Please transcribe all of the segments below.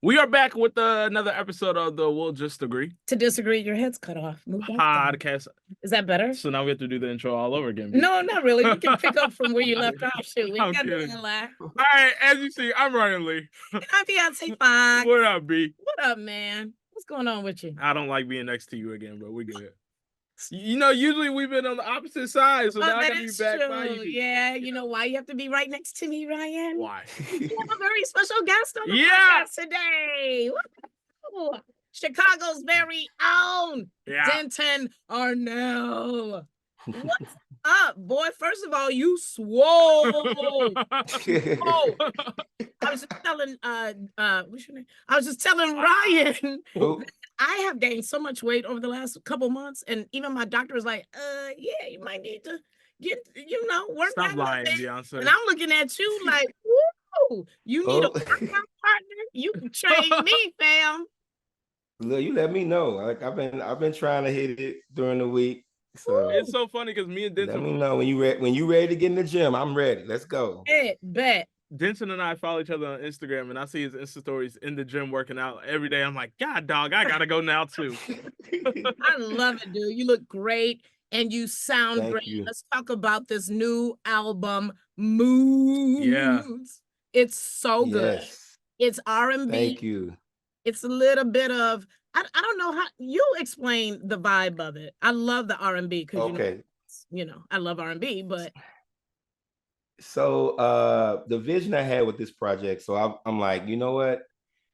We are back with another episode of the We'll Just Agree To disagree, your head's cut off. podcast. Is that better? So now we have to do the intro all over again. No, not really. We can pick up from where you left off. Shoot, we got to laugh. All right, as you see, I'm Ryan Lee. And I'm Beyonce Fox. What up, B? What up, man? What's going on with you? I don't like being next to you again, but we good. You know, usually we've been on the opposite side, so now I gotta be back by you. Yeah, you know why you have to be right next to me, Ryan? Why? We have a very special guest on the podcast today. Woo! Chicago's very own Denton Arnell. What's up, boy? First of all, you swole. I was just telling what's your name? I was just telling Ryan that I have gained so much weight over the last couple months, and even my doctor was like, yeah, you might need to get, work Stop out lying, a bit. Beyonce. And I'm looking at you like, woo, you need a workout partner. You can train me, fam. Look, you let me know. Like I've been trying to hit it during the week. So it's so funny because me and Denton. Let me know when you ready to get in the gym. I'm ready. Let's go. Bet. Denton and I follow each other on Instagram, and I see his Insta stories in the gym working out every day. I'm like, God, dog, I gotta go now too. I love it, dude. You look great and you sound Thank great. you. Let's talk about this new album, Moods. Yeah, it's so good. Yes. It's R&B. Thank you. It's a little bit of I don't know how you explain the vibe of it. I love the R&B because I love R&B, but. So the vision I had with this project, so I'm like, you know what?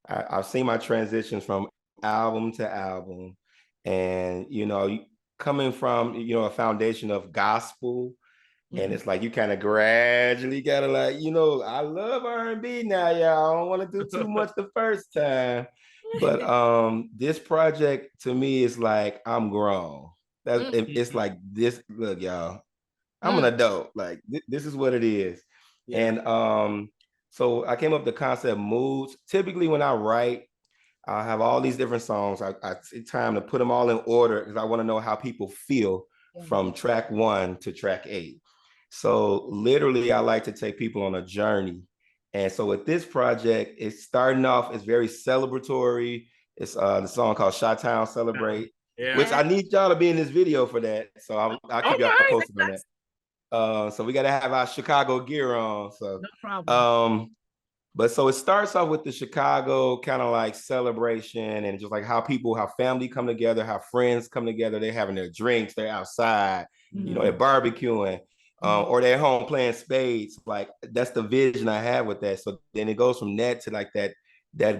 I've seen my transitions from album to album, and coming from a foundation of gospel, and it's like you kind of gradually gotta like, I love R&B now, y'all. I don't want to do too much the first time, but this project to me is like I'm grown. It's like this. Look, y'all. I'm an adult. Like this is what it is. Yeah. And so I came up with the concept moods. Typically when I write, I have all these different songs. I take time to put them all in order because I want to know how people feel from track 1 to track 8. So literally I like to take people on a journey. And so with this project, it's starting off, it's very celebratory. It's the song called Chi-Town Celebrate, which I need y'all to be in this video for that. So I'll keep y'all posted on that. So we got to have our Chicago gear on. So no problem. But so it starts off with the Chicago kind of like celebration and just like how family come together, how friends come together. They're having their drinks, they're outside, they're barbecuing, or they're home playing spades. Like that's the vision I have with that. So then it goes from that to like that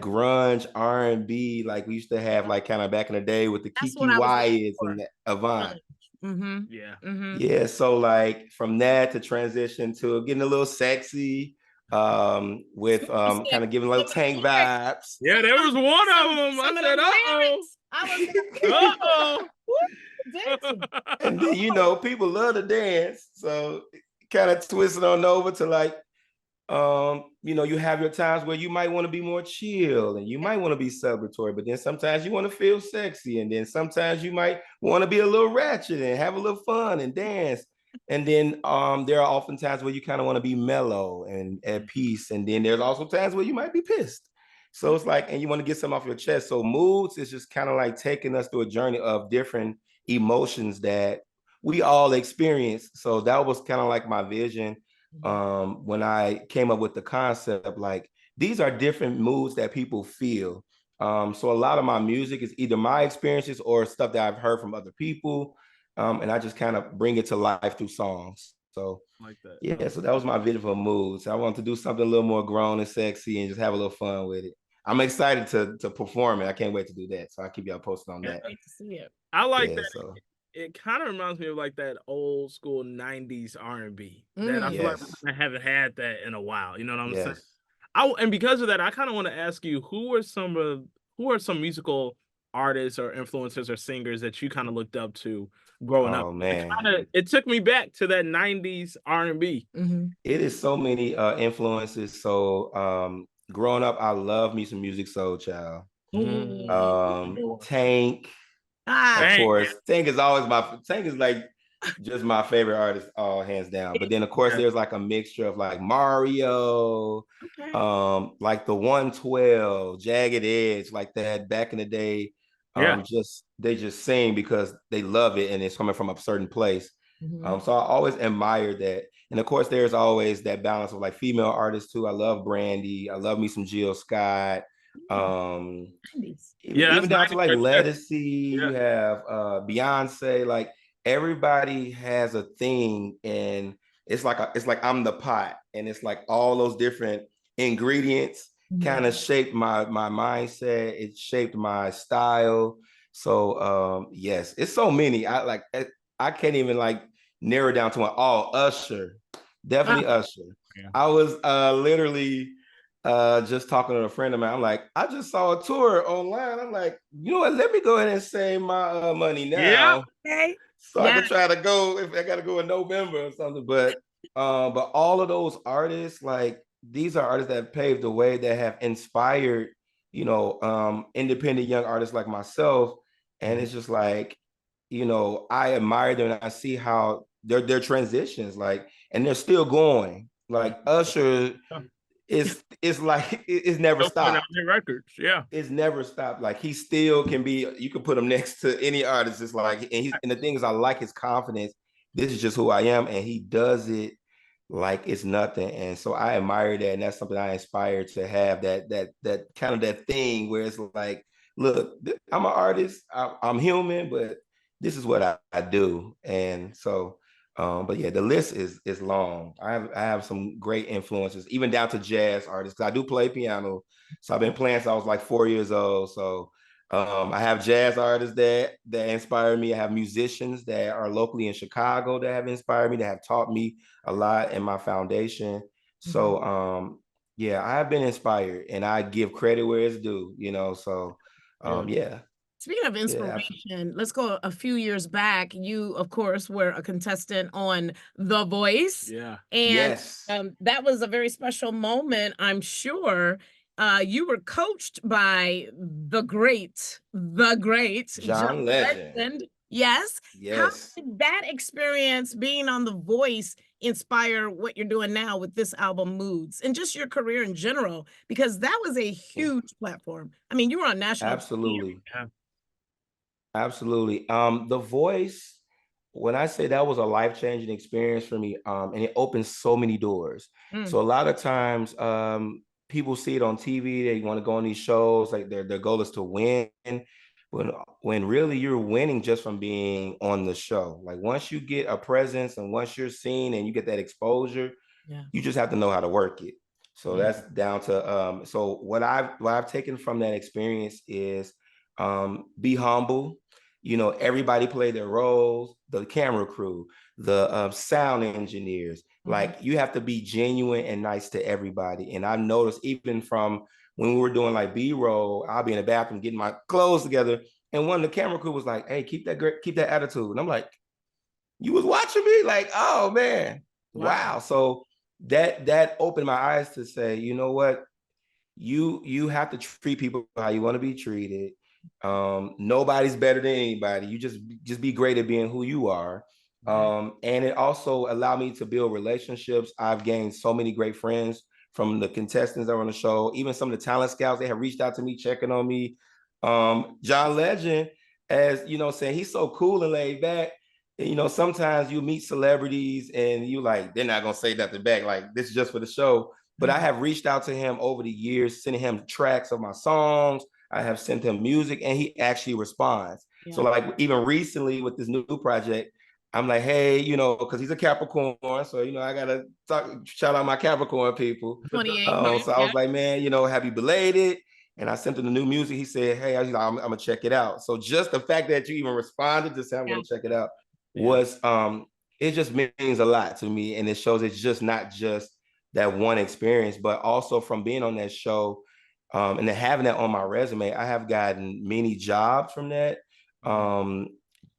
grunge R&B like we used to have like kind of back in the day with the Kiki Wyatt's and the Avant. Yeah. So like from that to transition to getting a little sexy, with kind of giving little tank vibes. Yeah, there was one of them. I said, And then people love to dance, so kind of twisted on over to like, you have your times where you might want to be more chill and you might want to be celebratory, but then sometimes you want to feel sexy, and then sometimes you might want to be a little ratchet and have a little fun and dance. And then there are often times where you kind of want to be mellow and at peace, and then there's also times where you might be pissed. So it's like, and you want to get some off your chest. So moods is just kind of like taking us through a journey of different emotions that we all experience. So that was kind of like my vision. When I came up with the concept, like these are different moods that people feel. So a lot of my music is either my experiences or stuff that I've heard from other people. And I just kind of bring it to life through songs. So like that. Yeah, so that was my vision for moods. I want to do something a little more grown and sexy and just have a little fun with it. I'm excited to perform it. I can't wait to do that. So I'll keep y'all posted on that. Great to see it. I like that. So. It kind of reminds me of like that old school 90s R&B. That I feel like I haven't had that in a while. You know what I'm saying? And because of that, I kind of want to ask you, who are some musical artists or influencers or singers that you kind of looked up to growing up? Man. It took me back to that 90s R&B. It is so many influences. So growing up, I love me some Music Soul Child. Tank. Of course, Tank is always Tank is like just my favorite artist, all hands down. But then of course there's like a mixture of like Mario, like the 112, Jagged Edge, like that back in the day. Just they just sing because they love it and it's coming from a certain place. So I always admired that. And of course, there's always that balance of like female artists too. I love Brandy. I love me some Jill Scott. Even down to like Ledisi, you have Beyonce. Like everybody has a thing, and it's like I'm the pot, and it's like all those different ingredients kind of shaped my mindset. It shaped my style. So yes, it's so many. I can't even like narrow down to one. Oh, Usher, definitely Usher. I was literally just talking to a friend of mine. I'm like, I just saw a tour online. I'm like, you know what? Let me go ahead and save my money now. Okay. So I can try to go if I got to go in November or something. But all of those artists, like these are artists that have paved the way, that have inspired, independent young artists like myself. And it's just like, I admire them and I see how their transitions, like, and they're still going. Like Usher it's like it's never stopped. Records, it's never stopped. Like he still can be. You can put him next to any artist. It's like, and the thing is, I like his confidence. This is just who I am, and he does it like it's nothing. And so I admire that, and that's something I aspire to have. That kind of that thing where it's like, look, I'm an artist. I'm human, but this is what I do. And so. But yeah, the list is long. I have some great influences, even down to jazz artists. I do play piano, so I've been playing since I was like 4 years old. So I have jazz artists that inspire me. I have musicians that are locally in Chicago that have inspired me, that have taught me a lot in my foundation. So yeah, I have been inspired, and I give credit where it's due. So yeah. Speaking of inspiration, let's go a few years back. You, of course, were a contestant on The Voice. Yeah. And that was a very special moment, I'm sure. You were coached by the great John Legend. Yes. How did that experience being on The Voice inspire what you're doing now with this album Moods, and just your career in general? Because that was a huge platform. I mean, you were on national. Absolutely. Absolutely. The Voice, when I say that was a life-changing experience for me, and it opened so many doors. So a lot of times people see it on TV, they want to go on these shows, like their goal is to win. When really you're winning just from being on the show. Like once you get a presence and once you're seen and you get that exposure, you just have to know how to work it. So that's down to so what I've taken from that experience is be humble. Everybody play their roles, the camera crew, the sound engineers. Like you have to be genuine and nice to everybody. And I noticed even from when we were doing like B-roll, I'll be in the bathroom getting my clothes together, and one of the camera crew was like, "Hey, keep that attitude." And I'm like, "You was watching me?" Like, "Oh man, wow." So that opened my eyes to say, you know what, you have to treat people how you want to be treated. Nobody's better than anybody. You just be great at being who you are. And it also allowed me to build relationships. I've gained so many great friends from the contestants that were on the show. Even some of the talent scouts, they have reached out to me, checking on me. John Legend, as you know, saying he's so cool and laid back. And, sometimes you meet celebrities and you like, they're not gonna say nothing back. Like, this is just for the show. But I have reached out to him over the years, sending him tracks of my songs. I have sent him music, and he actually responds. So like even recently with this new project, I'm like, hey, because he's a Capricorn, so I gotta shout out my Capricorn people. 28. So I was like, man, happy belated. And I sent him the new music. He said, hey, I'm gonna check it out. So just the fact that you even responded to say I'm gonna check it out was it just means a lot to me. And it shows it's just not just that one experience, but also from being on that show. And then having that on my resume, I have gotten many jobs from that.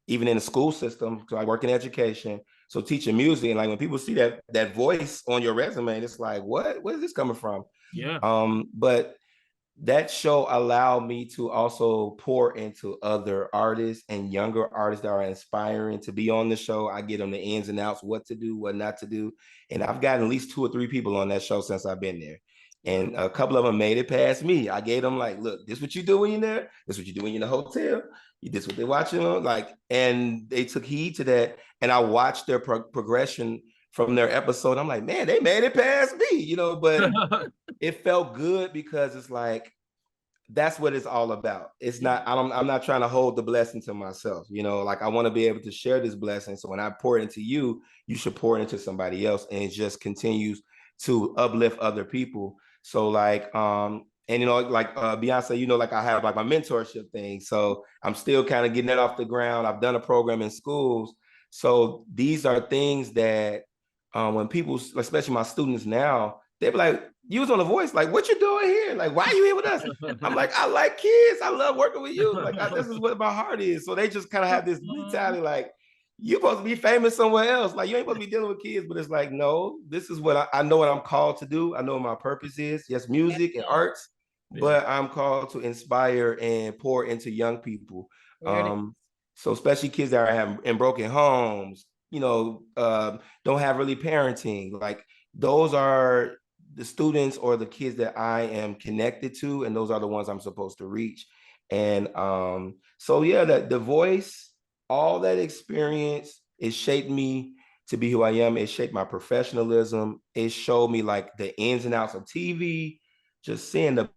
Even in the school system, because I work in education. So teaching music, and like when people see that voice on your resume, it's like, what is this coming from? Yeah. But that show allowed me to also pour into other artists and younger artists that are inspiring to be on the show. I get them the ins and outs, what to do, what not to do. And I've gotten at least 2 or 3 people on that show since I've been there. And a couple of them made it past me. I gave them like, look, this is what you do when you're there. This is what you do when you're in the hotel. This what they're watching on. Like, and they took heed to that. And I watched their progression from their episode. I'm like, man, they made it past me, you know, but it felt good because it's like, that's what it's all about. It's not, I'm not trying to hold the blessing to myself, you know, like I want to be able to share this blessing. So when I pour it into you, you should pour it into somebody else. And it just continues to uplift other people. So like, and you know, like Beyonce, you know, like I have like my mentorship thing. So I'm still kind of getting that off the ground. I've done a program in schools. So these are things that when people, especially my students now, they be like, you was on The Voice, like, what you doing here? Like, why are you here with us? I'm like, I like kids. I love working with you. Like, this is what my heart is. So they just kind of have this mentality, like, you're supposed to be famous somewhere else. Like, you ain't supposed to be dealing with kids. But it's like, no, this is what I know what I'm called to do. I know what my purpose is. Yes, music and arts, but I'm called to inspire and pour into young people. So especially kids that are in broken homes, you know, don't have really parenting. Like, those are the students or the kids that I am connected to, and those are the ones I'm supposed to reach. And so yeah, the Voice, all that experience, it shaped me to be who I am. It shaped my professionalism. It showed me like the ins and outs of TV, just seeing the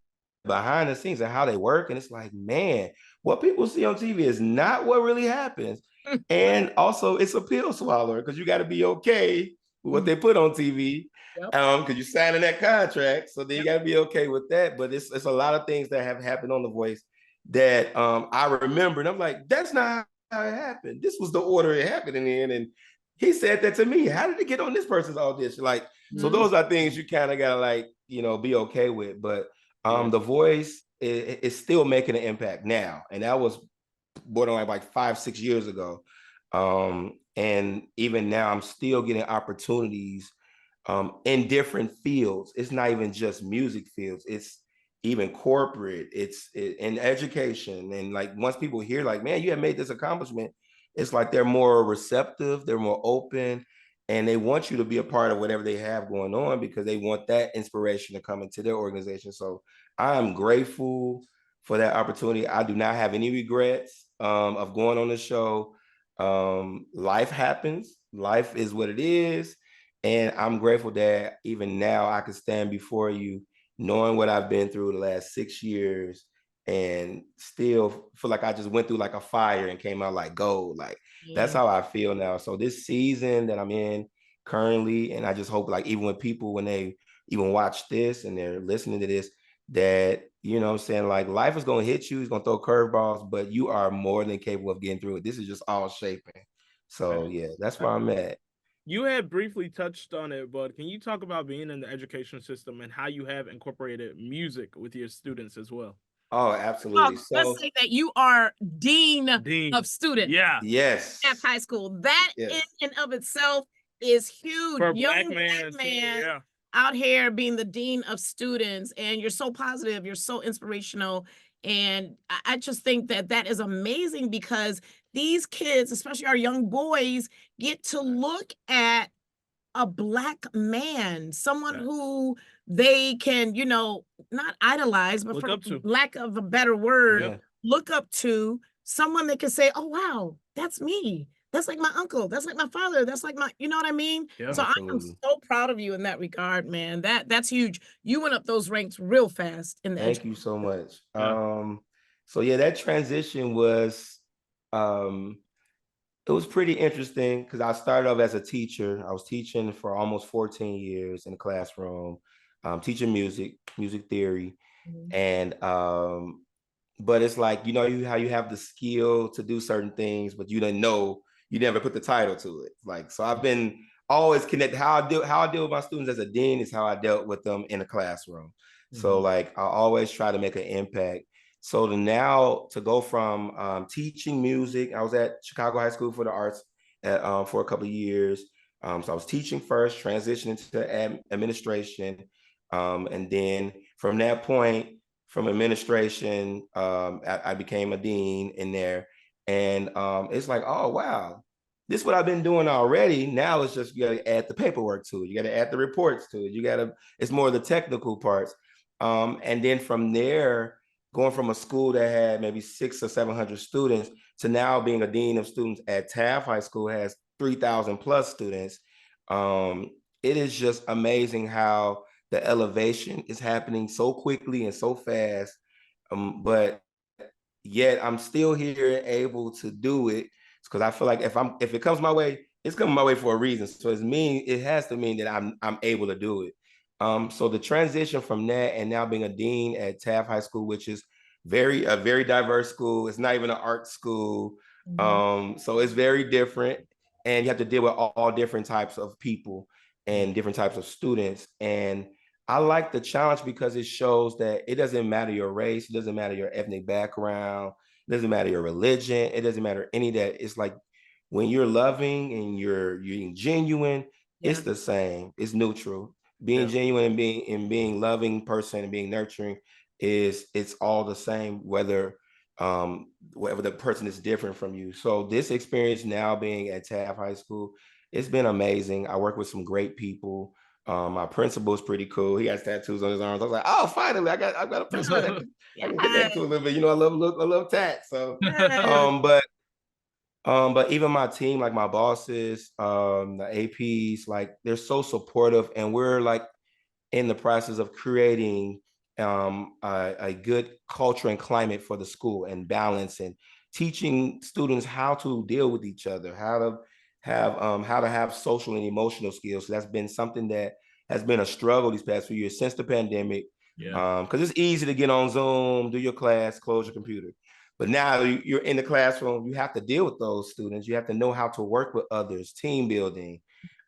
behind the scenes and how they work. And it's like, man, what people see on TV is not what really happens. And also it's a pill swallower because you got to be okay with what they put on TV. Because you're signing that contract, so then you got to be okay with that. But it's a lot of things that have happened on The Voice that I remember, and I'm like, that's not how it happened. This was the order it happened in, and he said that to me. How did it get on this person's audition? Like, so those are things you kind of gotta like, you know, be okay with. But The Voice is still making an impact now, and that was borderline like 5-6 years ago. And even now, I'm still getting opportunities in different fields. It's not even just music fields. It's even corporate. It's in education. And like once people hear like, man, you have made this accomplishment, it's like they're more receptive, they're more open, and they want you to be a part of whatever they have going on because they want that inspiration to come into their organization. So I'm grateful for that opportunity. I do not have any regrets of going on the show. Life happens. Life is what it is. And I'm grateful that even now I can stand before you knowing what I've been through the last 6 years and still feel like I just went through like a fire and came out like gold. Like that's how I feel now. So this season that I'm in currently, and I just hope like even when people, when they even watch this and they're listening to this, that, you know what I'm saying, like life is going to hit you, it's going to throw curveballs, but you are more than capable of getting through it. This is just all shaping. So yeah, that's where I'm at. You had briefly touched on it, but can you talk about being in the education system and how you have incorporated music with your students as well? Oh, absolutely. Let's say that you are dean of students. Yes. At high school. That in and of itself is huge. For a black man out here being the dean of students, and you're so positive, you're so inspirational. And I just think that that is amazing because these kids, especially our young boys, get to look at a black man, someone who they can, you know, not idolize, but for lack of a better word, look up to, someone that can say, oh, wow, that's me. That's like my uncle. That's like my father. That's like my, you know what I mean? So I'm so proud of you in that regard, man. That's huge. You went up those ranks real fast in the Thank you so much. So yeah, that transition was it was pretty interesting because I started off as a teacher. I was teaching for almost 14 years in the classroom, teaching music theory. And but it's like, you know, how you have the skill to do certain things, but you didn't know, you never put the title to it. Like, so I've been always connected. How I deal with my students as a dean is how I dealt with them in a classroom. So like, I always try to make an impact. So to go from teaching music, I was at Chicago High School for the Arts for a couple of years. So I was teaching first, transitioning to administration. And then from that point, from administration. I became a dean in there, and it's like, oh wow, this is what I've been doing already. Now it's just, you got to add the paperwork to it. You got to add the reports to it. It's more of the technical parts. And then from there, going from a school that had maybe 600 or 700 students to now being a dean of students at Taft High School, has 3,000 plus students. It is just amazing how the elevation is happening so quickly and so fast. But yet I'm still here and able to do it, because I feel like if it comes my way, it's coming my way for a reason. So it has to mean that I'm able to do it. So the transition from that and now being a dean at Taft High School, which is a very diverse school. It's not even an art school. So it's very different, and you have to deal with all different types of people and different types of students. And I like the challenge because it shows that it doesn't matter your race, it doesn't matter your ethnic background, it doesn't matter your religion, it doesn't matter any of that. It's like when you're loving and you're being genuine, it's the same. It's neutral. Being genuine and being loving person and being nurturing it's all the same, whether the person is different from you. So this experience now being at Taft High School, it's been amazing. I work with some great people. My principal is pretty cool. He has tattoos on his arms. I was like, oh, finally, I've got a principal that I can connect to a little bit. You know, I love tat. So, but even my team, like my bosses, the APs, like they're so supportive, and we're like in the process of creating a good culture and climate for the school, and balance, and teaching students how to deal with each other, how to have social and emotional skills. So that's been something that has been a struggle these past few years since the pandemic. Because it's easy to get on Zoom, do your class, close your computer. But now you're in the classroom, you have to deal with those students. You have to know how to work with others, team building.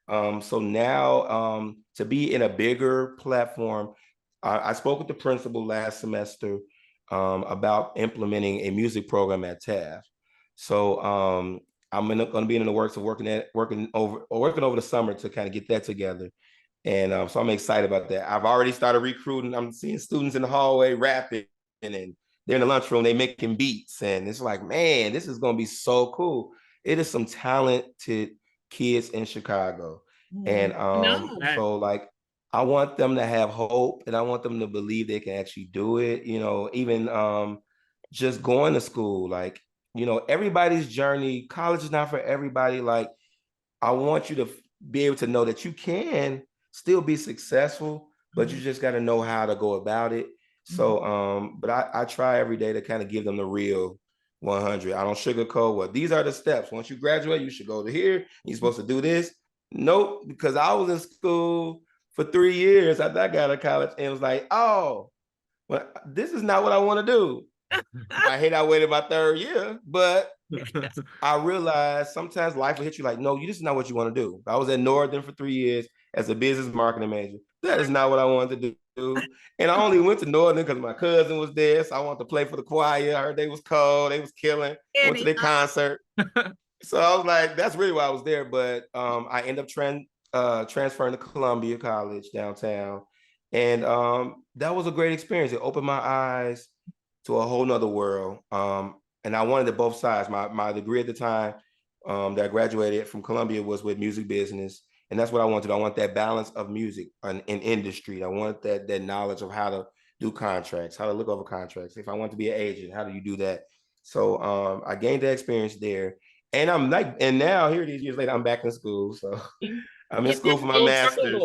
So now to be in a bigger platform, I spoke with the principal last semester about implementing a music program at Taft. So I'm going to be in the works of working over the summer to kind of get that together. And so I'm excited about that. I've already started recruiting. I'm seeing students in the hallway rapping, and they're in the lunchroom, they making beats. And it's like, man, this is going to be so cool. It is some talented kids in Chicago. And so like, I want them to have hope, and I want them to believe they can actually do it. You know, even just going to school, like, you know, everybody's journey, college is not for everybody. Like, I want you to be able to know that you can still be successful, but you just got to know how to go about it. So, but I try every day to kind of give them the real 100. I don't sugarcoat what these are the steps. Once you graduate, you should go to here. You're supposed to do this. Nope, because I was in school for 3 years after I got out of college, and it was like, oh, well, this is not what I want to do. I hate I waited my 3rd year, but I realized sometimes life will hit you like, no, this is not what you want to do. I was at Northern for 3 years as a business marketing major. That is not what I wanted to do. And I only went to Northern because my cousin was there. So I wanted to play for the choir. I heard they was cold. They was killing. Went to their concert. So I was like, that's really why I was there. But I ended up transferring to Columbia College downtown. And that was a great experience. It opened my eyes to a whole nother world. And I wanted it both sides. My degree at the time that I graduated from Columbia was with music business. And that's what I wanted. I want that balance of music in industry. I want that knowledge of how to do contracts, how to look over contracts. If I want to be an agent, how do you do that? So I gained that experience there. And now here it is years later, I'm back in school. So I'm in school for my master's.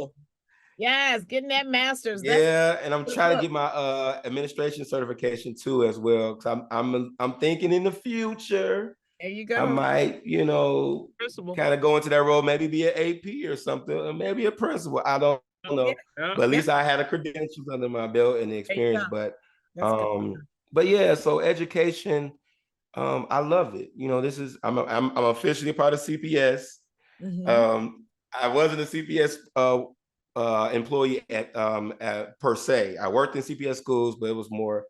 Yes, getting that master's. Yeah, and I'm trying to get my administration certification too as well. Cause I'm thinking in the future. There you go. I might, kind of go into that role, maybe be an AP or something, or maybe a principal. I don't know. But at least I had a credentials under my belt and the experience. But yeah, so education, I love it. This is I'm officially part of CPS. I wasn't a CPS employee at per se. I worked in CPS schools, but it was more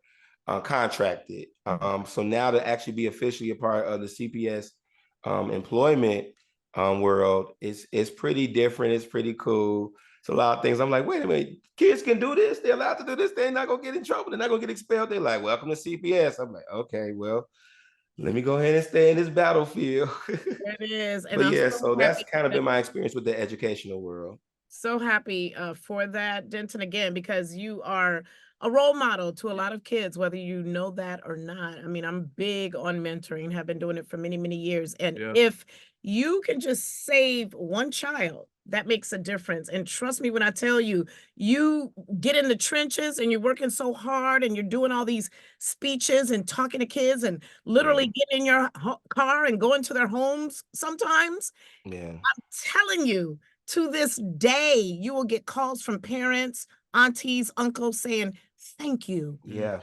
contracted. So now to actually be officially a part of the CPS employment world, it's pretty different. It's pretty cool. a lot of things. I'm like, wait a minute, kids can do this. They're allowed to do this. They're not gonna get in trouble. They're not gonna get expelled. They're like, welcome to CPS. I'm like, okay, well, let me go ahead and stay in this battlefield. It is. And But I'm yeah, so so that's happy. kind of been my experience with the educational world. So happy for that, Denton, again, because you are a role model to a lot of kids, whether you know that or not. I mean, I'm big on mentoring, have been doing it for many, many years. And if you can just save one child, that makes a difference. And trust me when I tell you, you get in the trenches and you're working so hard and you're doing all these speeches and talking to kids and literally getting in your car and going to their homes sometimes. Yeah. I'm telling you, to this day, you will get calls from parents, aunties, uncles saying, thank you. Yeah.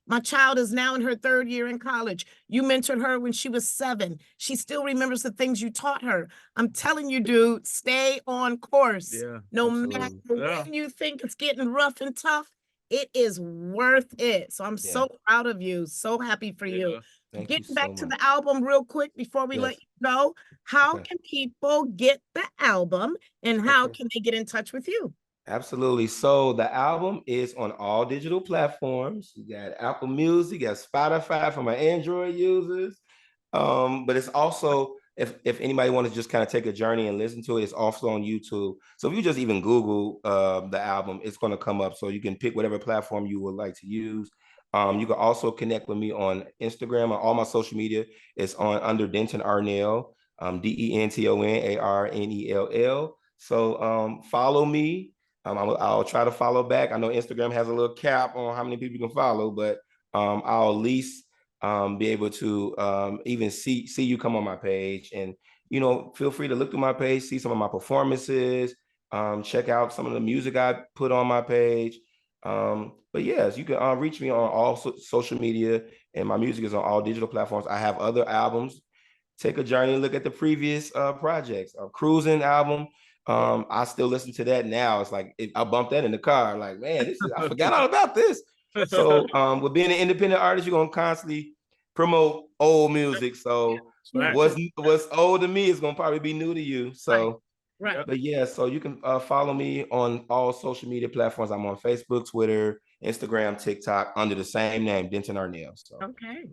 My child is now in her 3rd year in college. You mentored her when she was 7. She still remembers the things you taught her. I'm telling you, dude, stay on course. Yeah, no absolutely. matter when you think it's getting rough and tough, it is worth it. So I'm so proud of you. So happy for you. Thank Getting you back so to much. the album real quick before we let you go, how can people get the album and how can they get in touch with you? Absolutely. So the album is on all digital platforms. You got Apple Music, you got Spotify for my Android users. But it's also, if anybody wants to just kind of take a journey and listen to it, it's also on YouTube. So if you just even Google the album, it's going to come up. So you can pick whatever platform you would like to use. You can also connect with me on Instagram. On all my social media is on under Denton Arnell, DentonArnell. So follow me. I'll try to follow back. I know Instagram has a little cap on how many people you can follow, but I'll at least be able to even see you come on my page, and feel free to look through my page, see some of my performances, check out some of the music I put on my page. But yes, you can reach me on all social media, and my music is on all digital platforms. I have other albums. Take a journey and look at the previous projects. Cruising album. I still listen to that now. It's like I bumped that in the car. Like, man, I forgot all about this. So with being an independent artist, you're gonna constantly promote old music. So what's old to me is gonna probably be new to you. So but yeah, so you can follow me on all social media platforms. I'm on Facebook, Twitter, Instagram, TikTok under the same name, Denton Arnell. So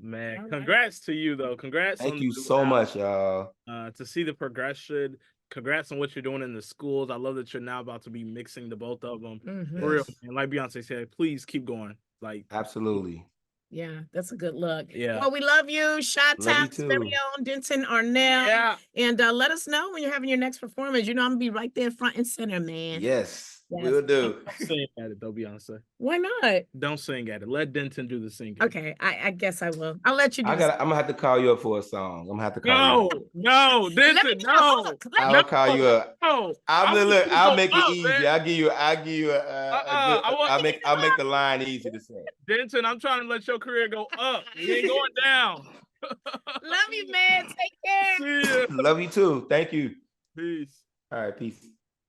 man, congrats to you though. Congrats. Thank you so much, y'all. To see the progression. Congrats on what you're doing in the schools. I love that you're now about to be mixing the both of them. For real. And like Beyonce said, please keep going. Like absolutely. Yeah, that's a good look. Yeah. Well, we love you. Chi-Town's very own Denton Arnell. Yeah. And let us know when you're having your next performance. You know, I'm gonna be right there front and center, man. Yes. Will do. Don't sing at it though, Beyonce. Why not? Don't sing at it. Let Denton do the singing. Okay, I guess I will. I'll let you do I'm gonna have to call you up for a song. I'm gonna have to call you. No, Denton, no. I'll call you up. No. I'll make it easy. Man. I'll give you I'll make the line easy to say. Denton, I'm trying to let your career go up. You ain't going down. Love you, man. Take care. See ya. Love you too. Thank you. Peace. All right, peace.